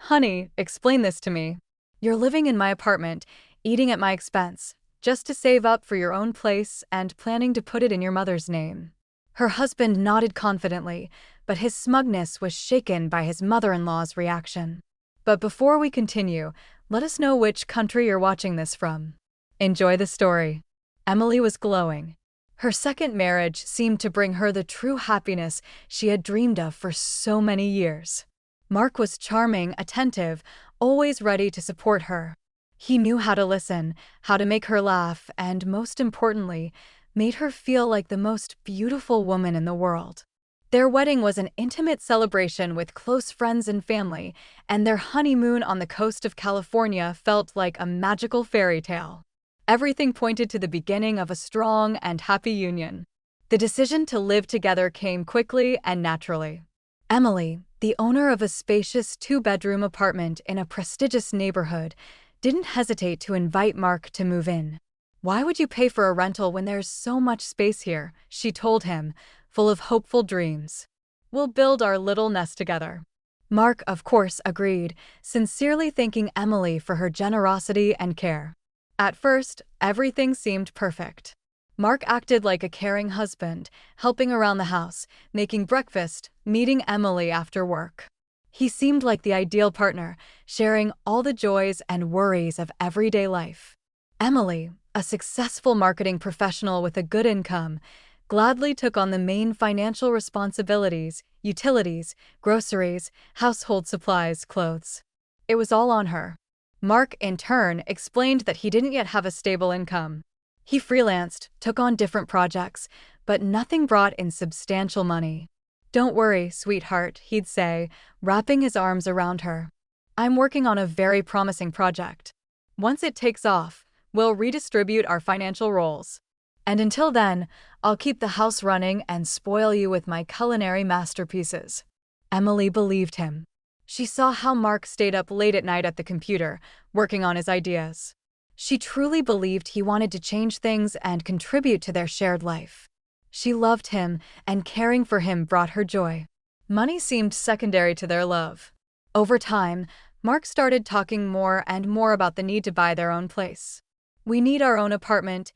Honey, explain this to me. You're living in my apartment, eating at my expense, just to save up for your own place and planning to put it in your mother's name. Her husband nodded confidently, but his smugness was shaken by his mother-in-law's reaction. But before we continue, let us know which country you're watching this from. Enjoy the story. Emily was glowing. Her second marriage seemed to bring her the true happiness she had dreamed of for so many years. Mark was charming, attentive, always ready to support her. He knew how to listen, how to make her laugh, and most importantly, made her feel like the most beautiful woman in the world. Their wedding was an intimate celebration with close friends and family, and their honeymoon on the coast of California felt like a magical fairy tale. Everything pointed to the beginning of a strong and happy union. The decision to live together came quickly and naturally. Emily, the owner of a spacious two-bedroom apartment in a prestigious neighborhood, didn't hesitate to invite Mark to move in. "Why would you pay for a rental when there's so much space here?" she told him, full of hopeful dreams. "We'll build our little nest together." Mark, of course, agreed, sincerely thanking Emily for her generosity and care. At first, everything seemed perfect. Mark acted like a caring husband, helping around the house, making breakfast, meeting Emily after work. He seemed like the ideal partner, sharing all the joys and worries of everyday life. Emily, a successful marketing professional with a good income, gladly took on the main financial responsibilities: utilities, groceries, household supplies, clothes. It was all on her. Mark, in turn, explained that he didn't yet have a stable income. He freelanced, took on different projects, but nothing brought in substantial money. "Don't worry, sweetheart," he'd say, wrapping his arms around her. "I'm working on a very promising project. Once it takes off, we'll redistribute our financial roles. And until then, I'll keep the house running and spoil you with my culinary masterpieces." Emily believed him. She saw how Mark stayed up late at night at the computer, working on his ideas. She truly believed he wanted to change things and contribute to their shared life. She loved him, and caring for him brought her joy. Money seemed secondary to their love. Over time, Mark started talking more and more about the need to buy their own place. "We need our own apartment,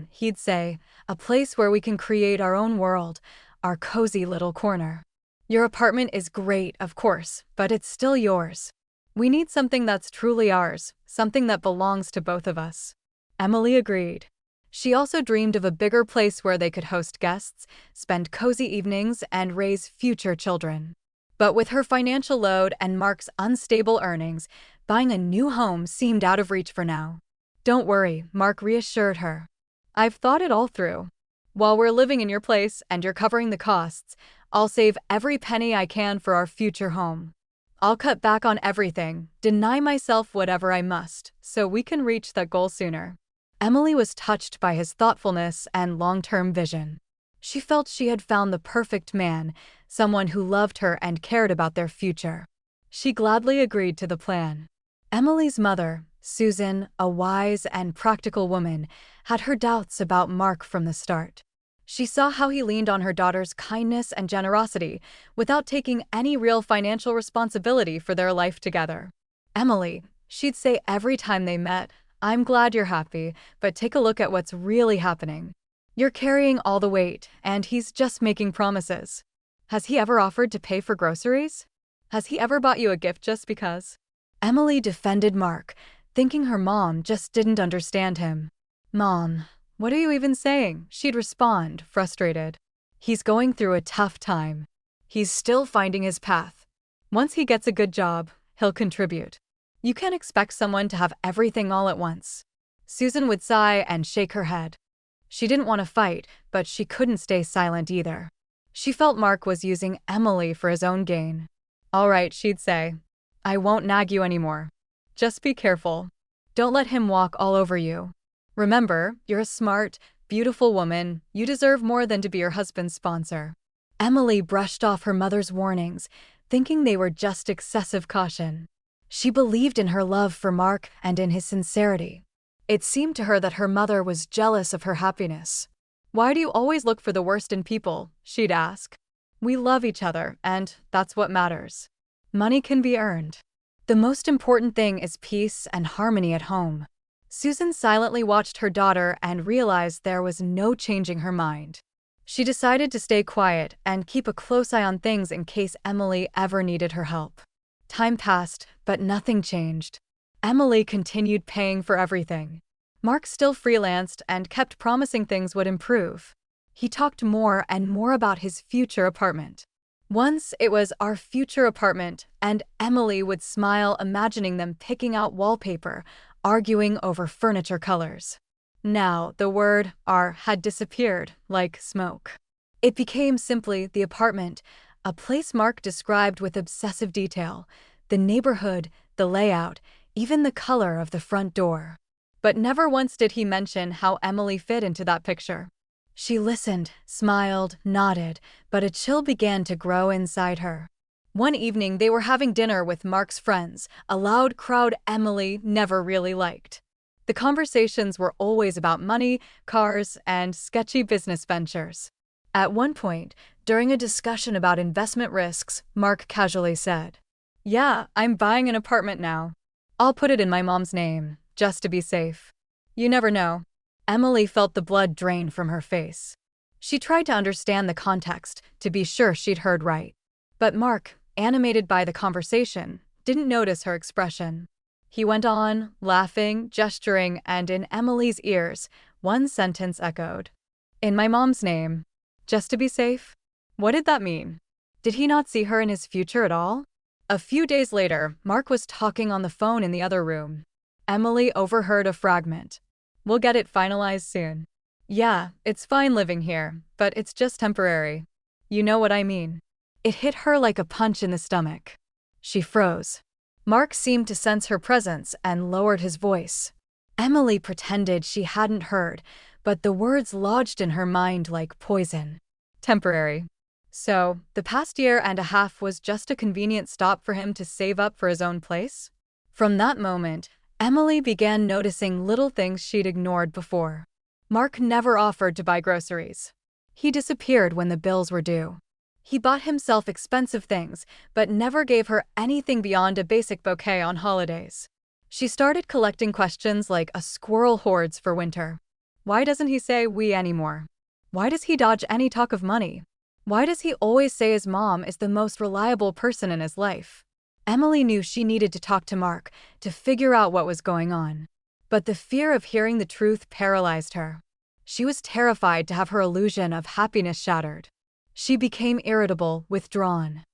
he'd say, "a place where we can create our own world, our cozy little corner. Your apartment is great, of course, but it's still yours. We need something that's truly ours, something that belongs to both of us." Emily agreed. She also dreamed of a bigger place where they could host guests, spend cozy evenings, and raise future children. But with her financial load and Mark's unstable earnings, buying a new home seemed out of reach for now. "Don't worry," Mark reassured her. "I've thought it all through. While we're living in your place and you're covering the costs, I'll save every penny I can for our future home. I'll cut back on everything, deny myself whatever I must, so we can reach that goal sooner." Emily was touched by his thoughtfulness and long-term vision. She felt she had found the perfect man, someone who loved her and cared about their future. She gladly agreed to the plan. Emily's mother, Susan, a wise and practical woman, had her doubts about Mark from the start. She saw how he leaned on her daughter's kindness and generosity without taking any real financial responsibility for their life together. "Emily," she'd say every time they met, "I'm glad you're happy, but take a look at what's really happening. You're carrying all the weight, and he's just making promises. Has he ever offered to pay for groceries? Has he ever bought you a gift just because?" Emily defended Mark, thinking her mom just didn't understand him. "Mom, what are you even saying?" she'd respond, frustrated. "He's going through a tough time. He's still finding his path. Once he gets a good job, he'll contribute. You can't expect someone to have everything all at once." Susan would sigh and shake her head. She didn't want to fight, but she couldn't stay silent either. She felt Mark was using Emily for his own gain. "All right," she'd say. "I won't nag you anymore. Just be careful. Don't let him walk all over you. Remember, you're a smart, beautiful woman. You deserve more than to be your husband's sponsor." Emily brushed off her mother's warnings, thinking they were just excessive caution. She believed in her love for Mark and in his sincerity. It seemed to her that her mother was jealous of her happiness. "Why do you always look for the worst in people?" she'd ask. "We love each other, and that's what matters. Money can be earned." The most important thing is peace and harmony at home. Susan silently watched her daughter and realized there was no changing her mind. She decided to stay quiet and keep a close eye on things in case Emily ever needed her help. Time passed, but nothing changed. Emily continued paying for everything. Mark still freelanced and kept promising things would improve. He talked more and more about his future apartment. Once it was our future apartment, and Emily would smile imagining them picking out wallpaper, arguing over furniture colors. Now, the word "our" had disappeared like smoke. It became simply the apartment, a place Mark described with obsessive detail, the neighborhood, the layout, even the color of the front door. But never once did he mention how Emily fit into that picture. She listened, smiled, nodded, but a chill began to grow inside her. One evening they were having dinner with Mark's friends, a loud crowd Emily never really liked. The conversations were always about money, cars, and sketchy business ventures. At one point, during a discussion about investment risks, Mark casually said, "Yeah, I'm buying an apartment now. I'll put it in my mom's name, just to be safe. You never know." Emily felt the blood drain from her face. She tried to understand the context, to be sure she'd heard right. But Mark, animated by the conversation, didn't notice her expression. He went on, laughing, gesturing, and in Emily's ears, one sentence echoed. "In my mom's name. Just to be safe?" What did that mean? Did he not see her in his future at all? A few days later, Mark was talking on the phone in the other room. Emily overheard a fragment. "We'll get it finalized soon. Yeah, it's fine living here, but it's just temporary. You know what I mean." It hit her like a punch in the stomach. She froze. Mark seemed to sense her presence and lowered his voice. Emily pretended she hadn't heard, but the words lodged in her mind like poison. Temporary. So, the past year and a half was just a convenient stop for him to save up for his own place? From that moment, Emily began noticing little things she'd ignored before. Mark never offered to buy groceries. He disappeared when the bills were due. He bought himself expensive things, but never gave her anything beyond a basic bouquet on holidays. She started collecting questions like a squirrel hoards for winter. Why doesn't he say "we" anymore? Why does he dodge any talk of money? Why does he always say his mom is the most reliable person in his life? Emily knew she needed to talk to Mark to figure out what was going on. But the fear of hearing the truth paralyzed her. She was terrified to have her illusion of happiness shattered. She became irritable, withdrawn.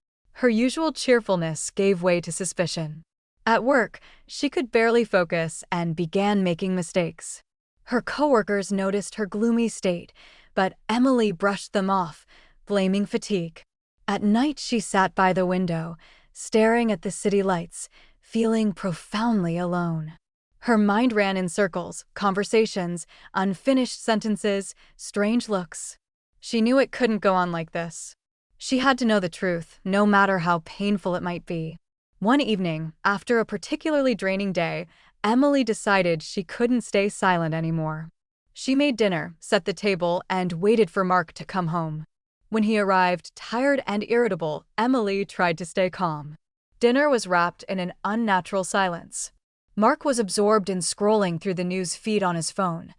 Her usual cheerfulness gave way to suspicion. At work, she could barely focus and began making mistakes. Her coworkers noticed her gloomy state, but Emily brushed them off, blaming fatigue. At night she sat by the window, staring at the city lights, feeling profoundly alone. Her mind ran in circles, conversations, unfinished sentences, strange looks. She knew it couldn't go on like this. She had to know the truth, no matter how painful it might be. One evening, after a particularly draining day, Emily decided she couldn't stay silent anymore. She made dinner, set the table, and waited for Mark to come home. When he arrived, tired and irritable, Emily tried to stay calm. Dinner was wrapped in an unnatural silence. Mark was absorbed in scrolling through the news feed on his phone,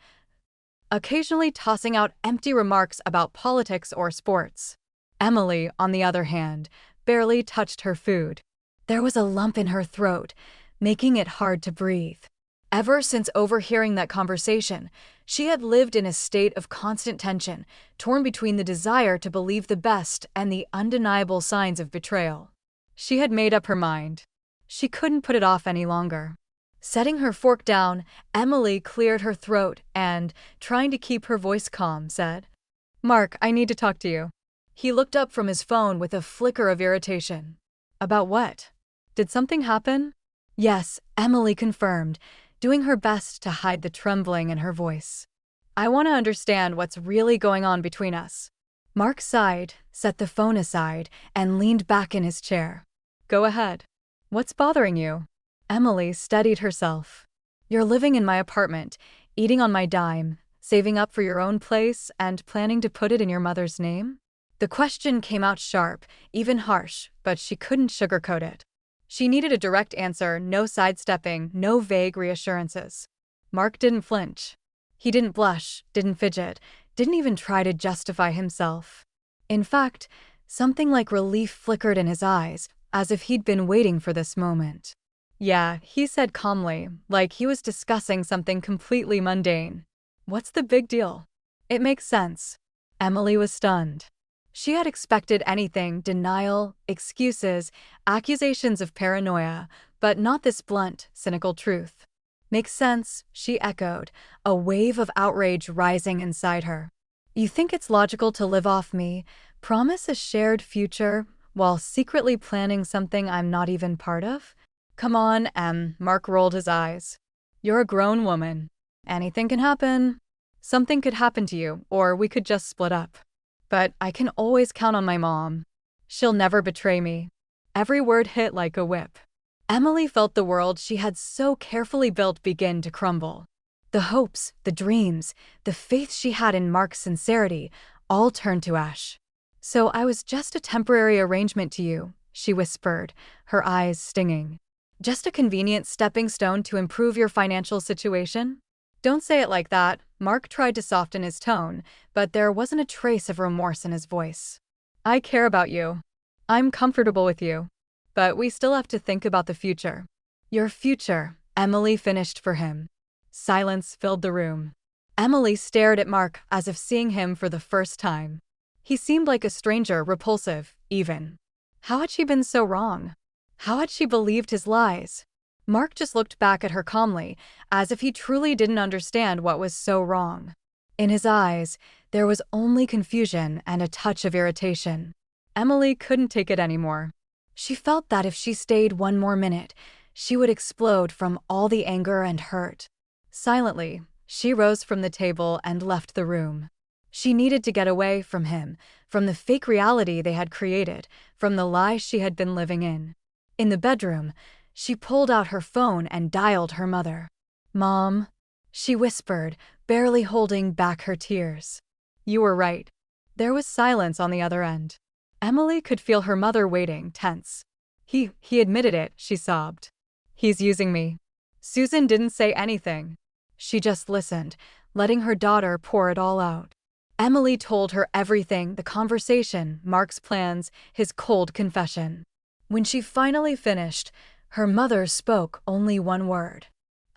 occasionally tossing out empty remarks about politics or sports. Emily, on the other hand, barely touched her food. There was a lump in her throat, making it hard to breathe. Ever since overhearing that conversation, she had lived in a state of constant tension, torn between the desire to believe the best and the undeniable signs of betrayal. She had made up her mind. She couldn't put it off any longer. Setting her fork down, Emily cleared her throat and, trying to keep her voice calm, said, "Mark, I need to talk to you." He looked up from his phone with a flicker of irritation. "About what? Did something happen?" "Yes," Emily confirmed, doing her best to hide the trembling in her voice. "I want to understand what's really going on between us." Mark sighed, set the phone aside, and leaned back in his chair. "Go ahead. What's bothering you?" Emily steadied herself. "You're living in my apartment, eating on my dime, saving up for your own place, and planning to put it in your mother's name?" The question came out sharp, even harsh, but she couldn't sugarcoat it. She needed a direct answer, no sidestepping, no vague reassurances. Mark didn't flinch. He didn't blush, didn't fidget, didn't even try to justify himself. In fact, something like relief flickered in his eyes, as if he'd been waiting for this moment. Yeah, he said calmly, like he was discussing something completely mundane. What's the big deal? It makes sense. Emily was stunned. She had expected anything, denial, excuses, accusations of paranoia, but not this blunt, cynical truth. Makes sense, she echoed, a wave of outrage rising inside her. You think it's logical to live off me, promise a shared future, while secretly planning something I'm not even part of? Come on, Mark rolled his eyes. You're a grown woman. Anything can happen. Something could happen to you, or we could just split up. But I can always count on my mom. She'll never betray me. Every word hit like a whip. Emily felt the world she had so carefully built begin to crumble. The hopes, the dreams, the faith she had in Mark's sincerity all turned to ash. So I was just a temporary arrangement to you, she whispered, her eyes stinging. Just a convenient stepping stone to improve your financial situation? Don't say it like that, Mark tried to soften his tone, but there wasn't a trace of remorse in his voice. I care about you. I'm comfortable with you. But we still have to think about the future. Your future, Emily finished for him. Silence filled the room. Emily stared at Mark as if seeing him for the first time. He seemed like a stranger, repulsive, even. How had she been so wrong? How had she believed his lies? Mark just looked back at her calmly, as if he truly didn't understand what was so wrong. In his eyes, there was only confusion and a touch of irritation. Emily couldn't take it anymore. She felt that if she stayed one more minute, she would explode from all the anger and hurt. Silently, she rose from the table and left the room. She needed to get away from him, from the fake reality they had created, from the lie she had been living in. In the bedroom, she pulled out her phone and dialed her mother. Mom, she whispered, barely holding back her tears. You were right. There was silence on the other end. Emily could feel her mother waiting, tense. He admitted it, she sobbed. He's using me. Susan didn't say anything. She just listened, letting her daughter pour it all out. Emily told her everything, the conversation, Mark's plans, his cold confession. When she finally finished, her mother spoke only one word.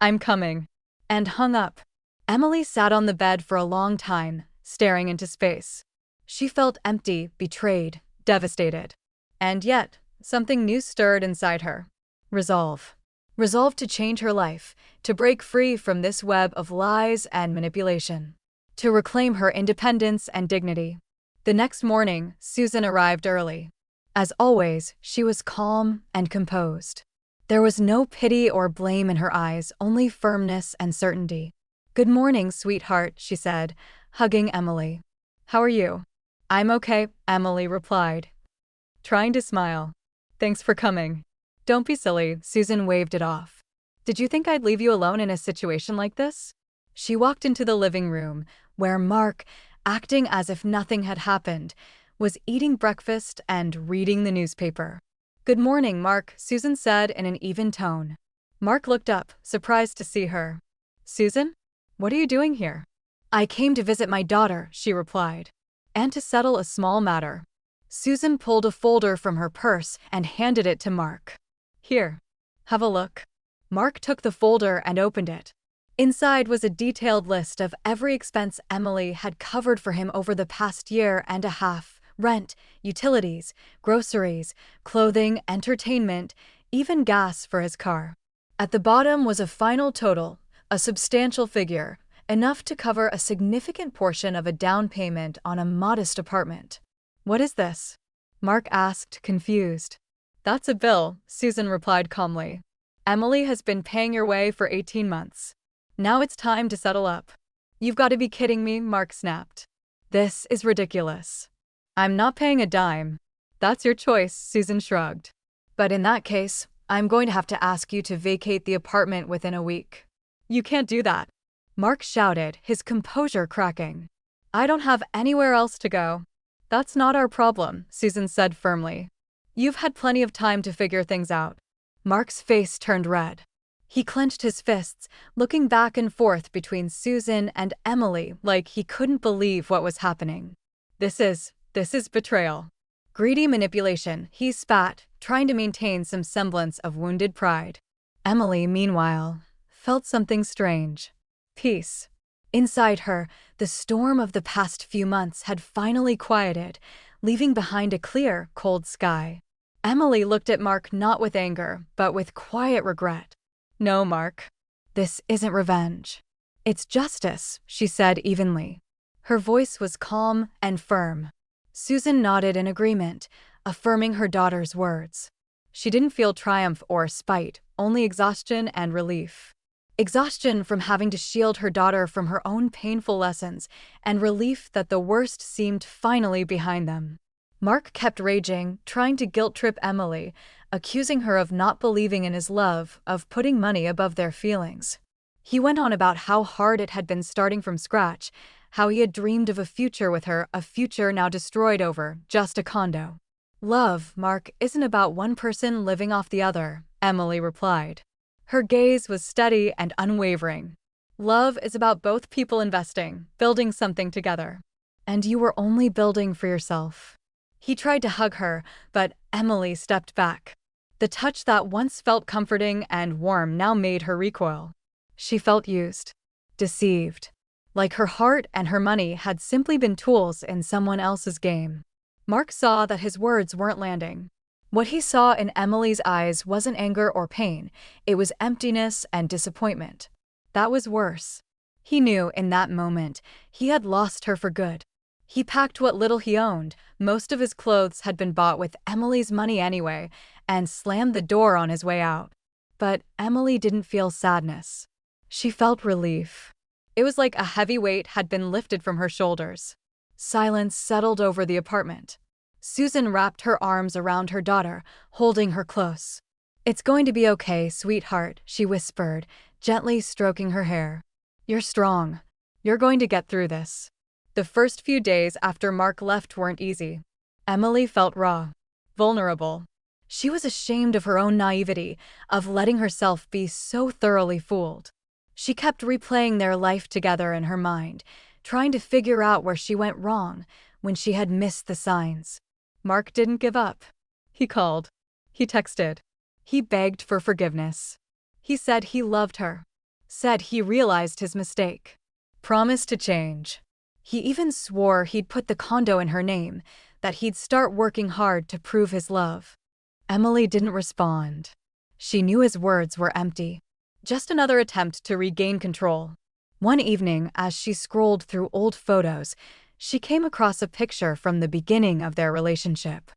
I'm coming. And hung up. Emily sat on the bed for a long time, staring into space. She felt empty, betrayed, devastated. And yet, something new stirred inside her. Resolve. Resolve to change her life, to break free from this web of lies and manipulation. To reclaim her independence and dignity. The next morning, Susan arrived early. As always, she was calm and composed. There was no pity or blame in her eyes, only firmness and certainty. Good morning, sweetheart, she said, hugging Emily. How are you? I'm okay, Emily replied, trying to smile. Thanks for coming. Don't be silly, Susan waved it off. Did you think I'd leave you alone in a situation like this? She walked into the living room, where Mark, acting as if nothing had happened, was eating breakfast and reading the newspaper. Good morning, Mark, Susan said in an even tone. Mark looked up, surprised to see her. Susan? What are you doing here? I came to visit my daughter, she replied. And to settle a small matter. Susan pulled a folder from her purse and handed it to Mark. Here. Have a look. Mark took the folder and opened it. Inside was a detailed list of every expense Emily had covered for him over the past year and a half. Rent, utilities, groceries, clothing, entertainment, even gas for his car. At the bottom was a final total, a substantial figure, enough to cover a significant portion of a down payment on a modest apartment. What is this? Mark asked, confused. That's a bill, Susan replied calmly. Emily has been paying your way for 18 months. Now it's time to settle up. You've got to be kidding me, Mark snapped. This is ridiculous. I'm not paying a dime. That's your choice, Susan shrugged. But in that case, I'm going to have to ask you to vacate the apartment within a week. You can't do that. Mark shouted, his composure cracking. I don't have anywhere else to go. That's not our problem, Susan said firmly. You've had plenty of time to figure things out. Mark's face turned red. He clenched his fists, looking back and forth between Susan and Emily like he couldn't believe what was happening. This is betrayal. Greedy manipulation, he spat, trying to maintain some semblance of wounded pride. Emily, meanwhile, felt something strange. Peace. Inside her, the storm of the past few months had finally quieted, leaving behind a clear, cold sky. Emily looked at Mark not with anger, but with quiet regret. No, Mark. This isn't revenge. It's justice, she said evenly. Her voice was calm and firm. Susan nodded in agreement, affirming her daughter's words. She didn't feel triumph or spite, only exhaustion and relief. Exhaustion from having to shield her daughter from her own painful lessons, and relief that the worst seemed finally behind them. Mark kept raging, trying to guilt-trip Emily, accusing her of not believing in his love, of putting money above their feelings. He went on about how hard it had been starting from scratch, how he had dreamed of a future with her, a future now destroyed over just a condo. Love, Mark, isn't about one person living off the other, Emily replied. Her gaze was steady and unwavering. Love is about both people investing, building something together. And you were only building for yourself. He tried to hug her, but Emily stepped back. The touch that once felt comforting and warm now made her recoil. She felt used, deceived, like her heart and her money had simply been tools in someone else's game. Mark saw that his words weren't landing. What he saw in Emily's eyes wasn't anger or pain, it was emptiness and disappointment. That was worse. He knew in that moment he had lost her for good. He packed what little he owned, most of his clothes had been bought with Emily's money anyway, and slammed the door on his way out. But Emily didn't feel sadness. She felt relief. It was like a heavy weight had been lifted from her shoulders. Silence settled over the apartment. Susan wrapped her arms around her daughter, holding her close. "It's going to be okay, sweetheart," she whispered, gently stroking her hair. "You're strong. You're going to get through this." The first few days after Mark left weren't easy. Emily felt raw, vulnerable. She was ashamed of her own naivety, of letting herself be so thoroughly fooled. She kept replaying their life together in her mind, trying to figure out where she went wrong when she had missed the signs. Mark didn't give up. He called. He texted. He begged for forgiveness. He said he loved her. Said he realized his mistake. Promised to change. He even swore he'd put the condo in her name, that he'd start working hard to prove his love. Emily didn't respond. She knew his words were empty. Just another attempt to regain control. One evening, as she scrolled through old photos, she came across a picture from the beginning of their relationship.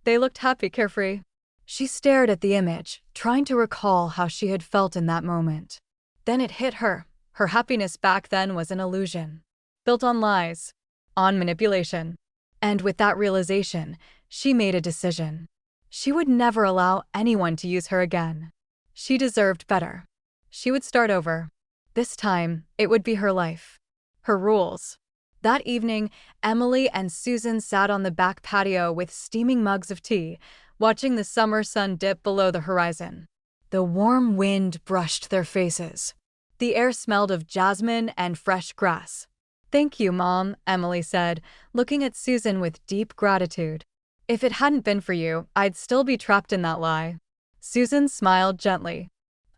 They looked happy, carefree. She stared at the image, trying to recall how she had felt in that moment. Then it hit her. Her happiness back then was an illusion. Built on lies. On manipulation. And with that realization, she made a decision. She would never allow anyone to use her again. She deserved better. She would start over. This time, it would be her life. Her rules. That evening, Emily and Susan sat on the back patio with steaming mugs of tea, watching the summer sun dip below the horizon. The warm wind brushed their faces. The air smelled of jasmine and fresh grass. "Thank you, Mom," Emily said, looking at Susan with deep gratitude. "If it hadn't been for you, I'd still be trapped in that lie." Susan smiled gently.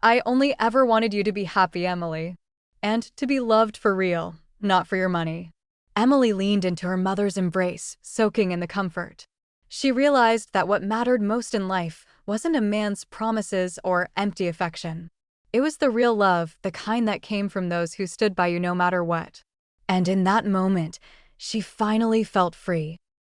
"I only ever wanted you to be happy, Emily. And to be loved for real, not for your money." Emily leaned into her mother's embrace, soaking in the comfort. She realized that what mattered most in life wasn't a man's promises or empty affection. It was the real love, the kind that came from those who stood by you no matter what. And in that moment, she finally felt free.